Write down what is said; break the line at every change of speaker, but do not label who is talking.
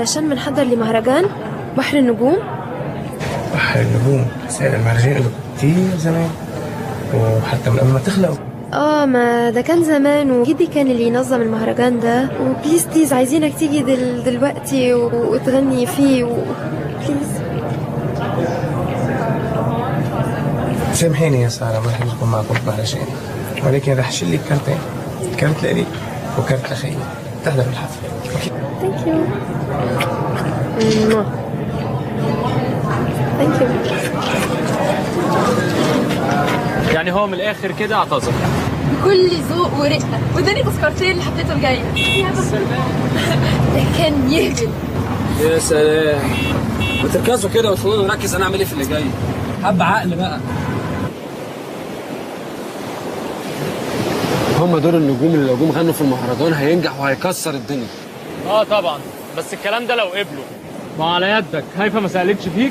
علشان بنحضر لمهرجان بحر النجوم.
بحر النجوم؟ سائل المهرجان له كتير زمان، وحتى من قبل ما تخلقوا.
ما ده كان زمان، وجدي كان اللي ينظم المهرجان ده. وبليز بليز عايزينك تيجي دلوقتي وتغني فيه بليز.
سامحيني يا سارة، ما رح أكون معكم بمهرجان، ولكن رح أشيل لك كارتين، كارت لإلي وكارت لخيي تحضر الحفلة. أوكي؟
ثانك يو. ثانك يو.
يعني هو من الاخر كده اعتذر
بكل ذوق ورقه، واداني تذكرتين لحفلته الجايه. ده كان يهبل.
يا سلام، وتركزوا كده وتقولوا نركز هنعمل ايه في اللي جاي. حب عقل بقى. هم دول النجوم اللي لو جم غنوا في المهرجان هينجح وهيكسر الدنيا.
طبعا، بس الكلام ده لو قبلوا. ما على يدك، هيفا ما سالتش فيك.